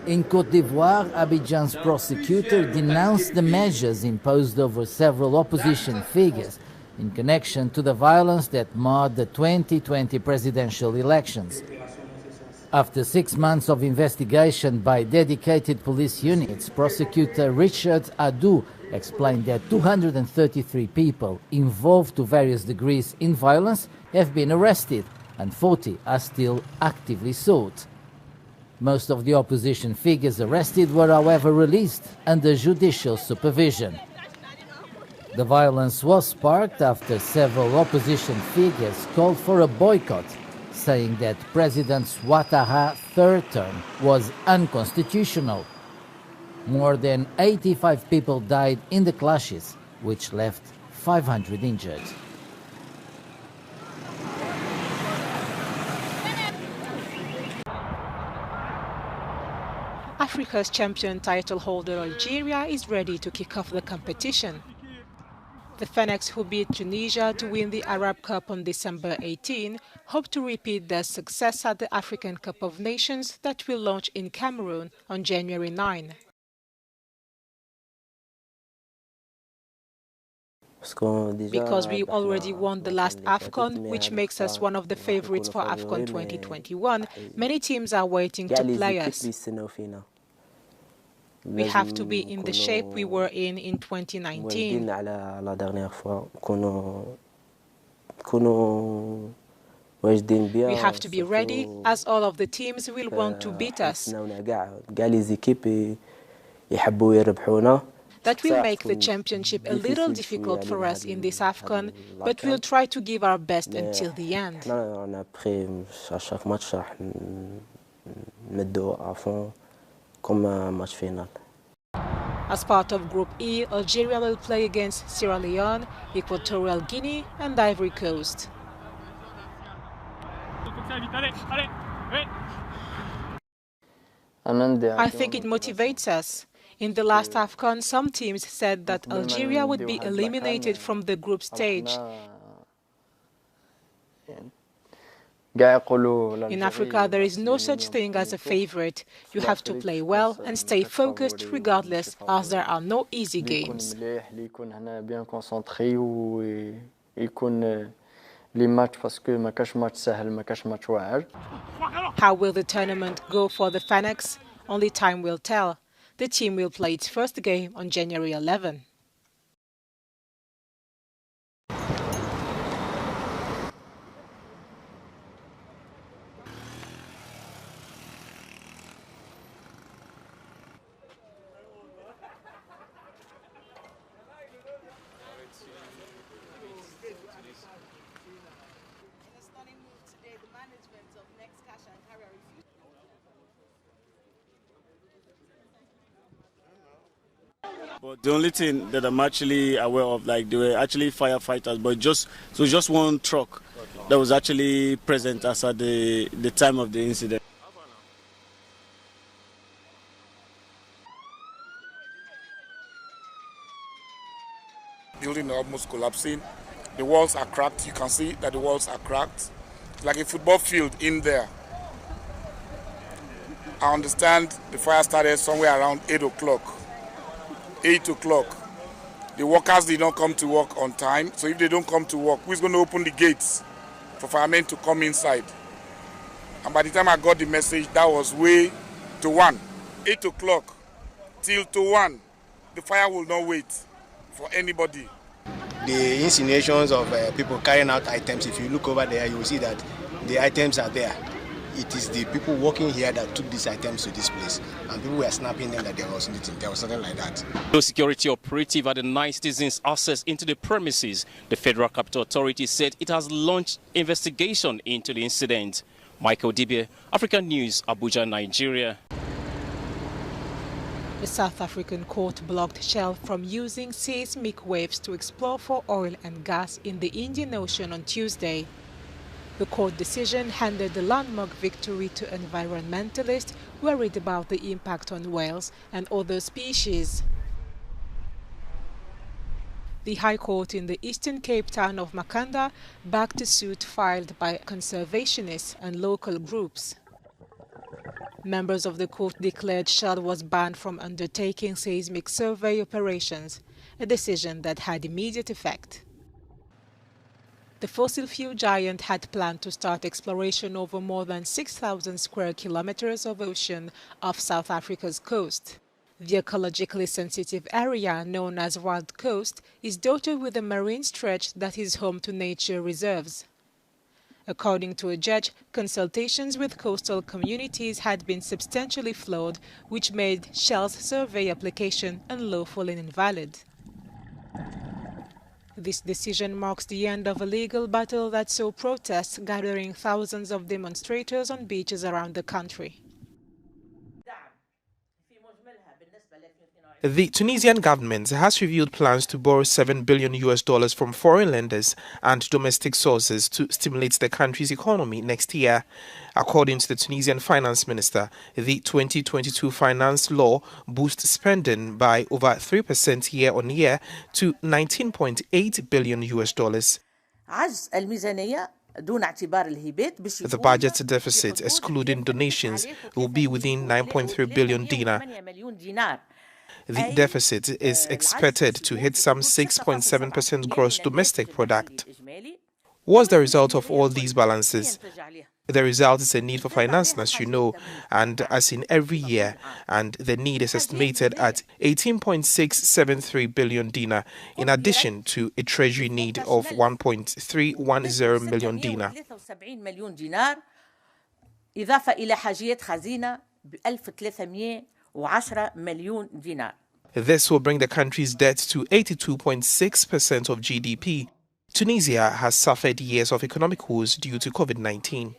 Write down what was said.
In Côte d'Ivoire, Abidjan's prosecutor denounced the measures imposed over several opposition figures in connection to the violence that marred the 2020 presidential elections. After 6 months of investigation by dedicated police units, prosecutor Richard Adu explained that 233 people involved to various degrees in violence have been arrested and 40 are still actively sought. Most of the opposition figures arrested were, however, released under judicial supervision. The violence was sparked after several opposition figures called for a boycott, saying that President Ouattara's third term was unconstitutional. More than 85 people died in the clashes, which left 500 injured. Africa's champion title holder Algeria is ready to kick off the competition. The Phoenix, who beat Tunisia to win the Arab Cup on December 18, hope to repeat their success at the African Cup of Nations that will launch in Cameroon on January 9. Because we already won the last AFCON, which makes us one of the favorites for AFCON 2021, many teams are waiting to play us. We have to be in the shape we were in 2019. We have to be ready, as all of the teams will want to beat us. That will make the championship a little difficult for us in this AFCON, but we'll try to give our best until the end. As part of Group E, Algeria will play against Sierra Leone, Equatorial Guinea and Ivory Coast. I think it motivates us. In the last AFCON, some teams said that Algeria would be eliminated from the group stage. In Africa, there is no such thing as a favorite. You have to play well and stay focused regardless, as there are no easy games. How will the tournament go for the Phoenix? Only time will tell. The team will play its first game on January 11. But the only thing that I'm actually aware of, like, they were actually firefighters, but just one truck that was actually present as at the time of the incident. Building almost collapsing. The walls are cracked. You can see that the walls are cracked. It's like a football field in there. I understand the fire started somewhere around 8 o'clock. 8 o'clock. The workers did not come to work on time, so if they don't come to work, who's going to open the gates for firemen to come inside? And by the time I got the message, that was way to 1. 8 o'clock till to 1. The fire will not wait for anybody. The insinuations of people carrying out items, if you look over there, you will see that the items are there. It is the people working here that took these items to this place, and people were snapping them that there was something like that. No security operative had denied citizens access into the premises. The Federal Capital Authority said it has launched investigation into the incident. Michael Dibie, African News, Abuja, Nigeria. The South African court blocked Shell from using seismic waves to explore for oil and gas in the Indian Ocean on Tuesday. The court decision handed the landmark victory to environmentalists worried about the impact on whales and other species. the High Court in the eastern Cape town of Makanda backed a suit filed by conservationists and local groups. Members of the court declared Shell was banned from undertaking seismic survey operations, a decision that had immediate effect. The fossil fuel giant had planned to start exploration over more than 6,000 square kilometers of ocean off South Africa's coast. The ecologically sensitive area known as Wild Coast is dotted with a marine stretch that is home to nature reserves. According to a judge, consultations with coastal communities had been substantially flawed, which made Shell's survey application unlawful and invalid. This decision marks the end of a legal battle that saw protests gathering thousands of demonstrators on beaches around the country. The Tunisian government has revealed plans to borrow $7 billion from foreign lenders and domestic sources to stimulate the country's economy next year. According to the Tunisian finance minister, the 2022 finance law boosts spending by over 3% year-on-year to $19.8 billion. The budget deficit, excluding donations, will be within 9.3 billion dinar. The deficit is expected to hit some 6.7% gross domestic product. What's the result of all these balances? The result is a need for finance, as you know, and as in every year, and the need is estimated at 18.673 billion dinar, in addition to a treasury need of 1.310 million dinar. This will bring the country's debt to 82.6% of GDP. Tunisia has suffered years of economic woes due to COVID-19.